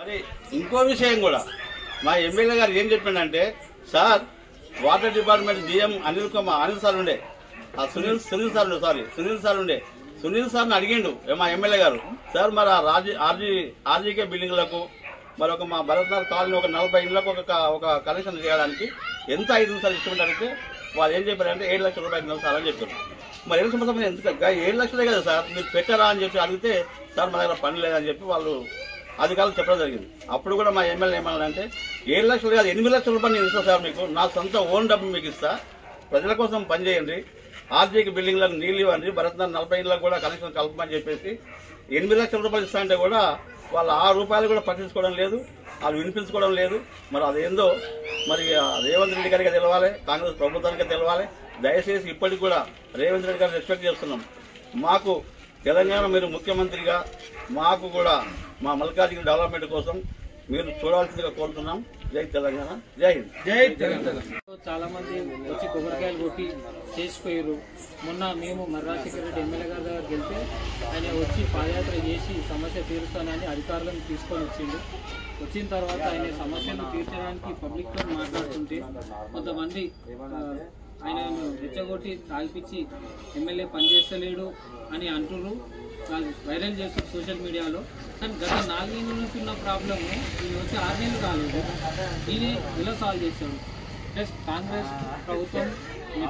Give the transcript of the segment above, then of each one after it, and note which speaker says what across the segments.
Speaker 1: మరి ఇంకో విషయం కూడా మా ఎమ్మెల్యే గారు ఏం చెప్పిండంటే, sir water department DM Anil sir ఉండే, సునీల్ సార్ని అడిగిండు మా ఎమ్మెల్యే గారు, సార్ మరి ఆర్జీకే బిల్డింగ్లకు మరి మా భరత్నగర్ కాలనీ ఒక 40 ఇళ్లకు ఒక కనెక్షన్ చేయడానికి ఎంత 5 నిమిషాలు ఇష్టపడ్డారంటే వాళ్ళు ఏం చెప్పారంటే 7 లక్షల రూపాయలు సార్ అని చెప్పారు. మరి ఎలక్షన్ సంబంధం ఎందుకు 7 లక్షలే కదా సార్ మీరు పెట్టారా అని చెప్పి అడిగితే, సార్ మా దగ్గర పని లేదని చెప్పి వాళ్ళు అధికారులు చెప్పడం జరిగింది. అప్పుడు కూడా మా ఎమ్మెల్యే ఏమన్నారంటే 7 లక్షలు కాదు 8 లక్షల రూపాయలు నేను ఇస్తాను సార్, మీకు నా సొంత ఓన్ డబ్బు మీకు ఇస్తా, ప్రజల కోసం పనిచేయండి, ఆర్జీకి బిల్డింగ్లకు నీళ్ళు ఇవ్వండి, భరత్నగర్ 40 ఇళ్లకు కూడా కనెక్షన్ కలపమని చెప్పేసి 8 లక్షల రూపాయలు ఇస్తా అంటే కూడా వాళ్ళు 6 రూపాయలు కూడా పట్టించుకోవడం లేదు, వాళ్ళు వినిపించుకోవడం లేదు. మరి అదేందో మరి రేవంత్ రెడ్డి గారికి తెలవాలి, కాంగ్రెస్ ప్రభుత్వానికి తెలవాలి. దయచేసి ఇప్పటికి కూడా రేవంత్ రెడ్డి గారిని రెస్పెక్ట్ చేస్తున్నాం. మాకు తెలంగాణ మీరు ముఖ్యమంత్రిగా మాకు కూడా మా మల్కాజ్గిరి డెవలప్మెంట్ కోసం మీరు చూడాల్సిందిగా కోరుతున్నాం. జై తెలంగాణ, జై హింద్.
Speaker 2: జై తెలంగాణ. చాలా మంది వచ్చి కొబ్బరికాయలు కొట్టి చేసిపోయారు. మొన్న మేము మర్రాజశేఖర రెడ్డి ఎమ్మెల్యే గారి దగ్గర వెళ్తే ఆయన వచ్చి పాదయాత్ర చేసి సమస్య తీరుస్తానని అధికారులను తీసుకొని వచ్చిన తర్వాత ఆయన సమస్యను తీర్చడానికి పబ్లిక్తో మాట్లాడుతుంటే కొంతమంది ఆయనను రెచ్చగొట్టి తాగిపించి ఎమ్మెల్యే పనిచేస్తలేడు అని అంటున్నారు, వైరల్ చేస్తారు సోషల్ మీడియాలో. కానీ గత 4 ఏళ్ళ నుంచి ఉన్న ప్రాబ్లమ్ ఇది వచ్చి 6 నెలలు కాలేదు. దీన్ని ఇలా సాల్వ్ చేస్తాడు. ప్లస్ కాంగ్రెస్ ప్రభుత్వం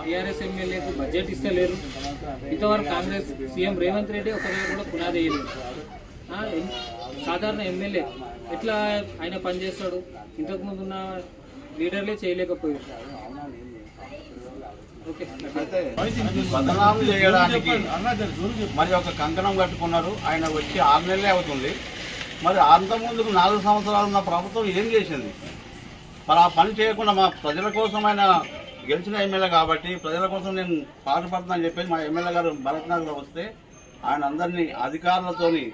Speaker 2: టీఆర్ఎస్ ఎమ్మెల్యేకు బడ్జెట్ ఇస్తలేరు. ఇంతవరకు కాంగ్రెస్ సీఎం రేవంత్ రెడ్డి ఒకవేళ కూడా పునాది వేయలేదు. సాధారణ ఎమ్మెల్యే ఎట్లా ఆయన పనిచేస్తాడు? ఇంతకుముందు ఉన్న లీడర్లే చేయలేకపోయారు.
Speaker 1: బదనాలు చేయడానికి మరి ఒక కంకణం కట్టుకున్నారు. ఆయన వచ్చి 6 నెలలే అవుతుంది. మరి అంతకుముందుకు 4 సంవత్సరాలు ఉన్న ప్రభుత్వం ఏం చేసింది? మరి ఆ పని చేయకుండా మా ప్రజల కోసం ఆయన గెలిచిన ఎమ్మెల్యే కాబట్టి ప్రజల కోసం నేను పాటుపడుతున్నానని చెప్పేసి మా ఎమ్మెల్యే గారు భరత్నగర్లో వస్తే ఆయన అందరినీ అధికారులతోని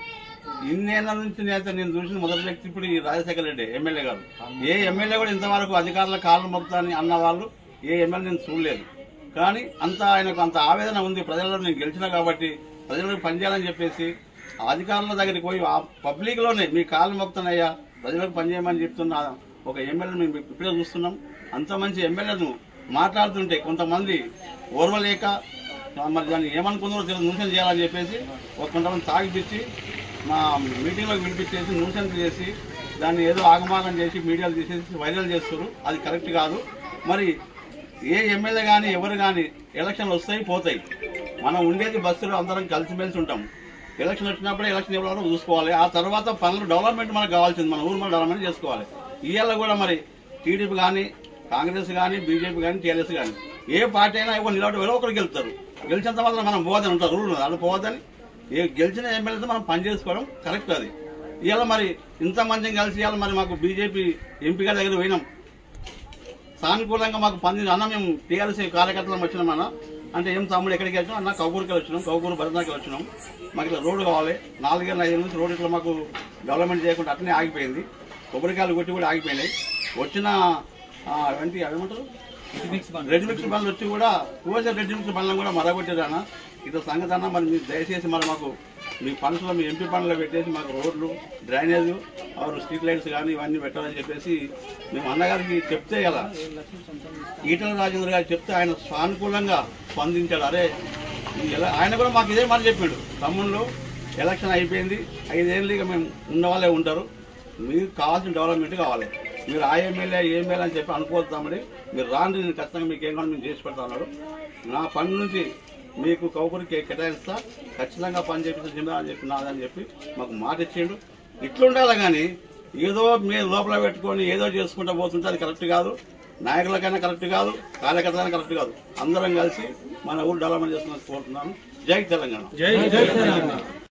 Speaker 1: ఇన్నేళ్ల నుంచి నేను చూసిన మొదటి వ్యక్తి ఇప్పుడు ఈ రాజశేఖర రెడ్డి ఎమ్మెల్యే గారు. ఏ ఎమ్మెల్యే కూడా ఇంతవరకు అధికారుల కాళ్ళు మొక్కుతాని అన్న వాళ్ళు ఏ ఎమ్మెల్యే నేను చూడలేదు. కానీ ఆయనకు అంత ఆవేదన ఉంది, ప్రజల్లో నేను గెలిచినా కాబట్టి ప్రజలకు పనిచేయాలని చెప్పేసి అధికారుల దగ్గరికి పోయి ఆ పబ్లిక్లోనే మీ కాళ్ళు మొక్కుతున్నాయ్యా ప్రజలకు పనిచేయమని చెప్తున్న ఒక ఎమ్మెల్యేని మేము ఇప్పుడే చూస్తున్నాం. అంత మంచి ఎమ్మెల్యేను మాట్లాడుతుంటే కొంతమంది ఓర్వలేక మరి దాన్ని ఏమనుకుందో న్యూసెన్స్ చేయాలని చెప్పేసి కొంతమంది తాగిపించి మా మీటింగ్లోకి వినిపించేసి న్యూసెన్స్ చేసి దాన్ని ఏదో ఆగమాగం చేసి మీడియాలు తీసేసి వైరల్ చేస్తారు. అది కరెక్ట్ కాదు. మరి ఏ ఎమ్మెల్యే కానీ ఎవరు కానీ ఎలక్షన్లు వస్తాయి పోతాయి. మనం ఉండేది బస్సులో అందరం కలిసిమెలిసి ఉంటాం. ఎలక్షన్ వచ్చినప్పుడే ఎలక్షన్ ఎవరో చూసుకోవాలి. ఆ తర్వాత పనులు డెవలప్మెంట్ మనకు కావాల్సింది, మన ఊరు మన డెవలప్మెంట్ చేసుకోవాలి. ఇవాళ కూడా మరి టీడీపీ కానీ కాంగ్రెస్ కానీ బీజేపీ కానీ టీఆర్ఎస్ కానీ ఏ పార్టీ అయినా ఎవరు నిలబడి ఎవరో ఒకరు గెలుస్తారు. గెలిచినంత మాత్రం మనం పోదని ఉంటారు, రూల్ అది పోవద్దని. ఏ గెలిచిన ఎమ్మెల్యేతో మనం పనిచేసుకోవడం కరెక్ట్. అది ఇవాళ మరి ఇంతమంది కలిసి ఇవాళ మరి మాకు బీజేపీ ఎంపీ గారి దగ్గర పోయినాం. సానుకూలంగా మాకు అన్న మేము టీఆర్ఎస్ కార్యకర్తలు వచ్చినామన్న అంటే ఏం తమ్ముడు ఎక్కడికి వచ్చినాం అన్న కౌకూరుకి వచ్చినాం, కౌకూరు భరతనగర్కి వచ్చినాం, మాకు ఇట్లా రోడ్డు కావాలి. 4 ఏళ్ళ 5 ఏళ్ళ నుంచి రోడ్డు ఇట్లా మాకు డెవలప్మెంట్ చేయకుండా అట్లనే ఆగిపోయింది. కొబ్బరికాయలు కొట్టి కూడా ఆగిపోయినాయి. వచ్చిన అవేమంటారు రెడ్ మిక్స్ బండ్లు వచ్చి కూడా రెడ్ మిక్స్ బండ్లను కూడా మరగొట్టారన్న. ఇట్లా సంగతి అన్న మరి మీరు దయచేసి మరి మాకు మీ ఫండ్స్లో మీ ఎంపీ ఫండ్లో పెట్టేసి మాకు రోడ్లు డ్రైనేజ్ స్ట్రీట్ లైట్స్ కానీ ఇవన్నీ పెట్టాలని చెప్పేసి మేము అన్నగారికి చెప్తే కదా ఈటల రాజేంద్ర గారు చెప్తే ఆయన సానుకూలంగా స్పందించాడు. అరే ఆయన కూడా మాకు ఇదే మాట చెప్పాడు, తమ్ముళ్ళు ఎలక్షన్ అయిపోయింది 5 ఏళ్ళు ఇక మేము ఉన్న వాళ్ళే ఉంటారు, మీకు కావాల్సిన డెవలప్మెంట్ కావాలి, మీరు ఆ ఎమ్మెల్యే ఏఎమ్మెల్యే అని చెప్పి అనుకోవద్దామని మీరు రాండి, నేను ఖచ్చితంగా మీకు ఏం కానీ మేము చేసి పెడతా అన్నాడు. నా పని నుంచి మీకు కౌకూరికి కేటాయిస్తా, ఖచ్చితంగా పని చేపిస్తా జిమ్మా అని చెప్పి నాదని చెప్పి మాకు మాట ఇచ్చిండు. ఇట్లుండాలి కానీ ఏదో మీరు లోపల పెట్టుకొని ఏదో చేసుకుంటూ పోతుంటే అది కరెక్ట్ కాదు. నాయకులకైనా కరెక్ట్ కాదు, కార్యకర్తలైనా కరెక్ట్ కాదు. అందరం కలిసి మన ఊరు డెవలప్మెంట్ చేసుకుని కోరుతున్నాను. జై తెలంగాణ.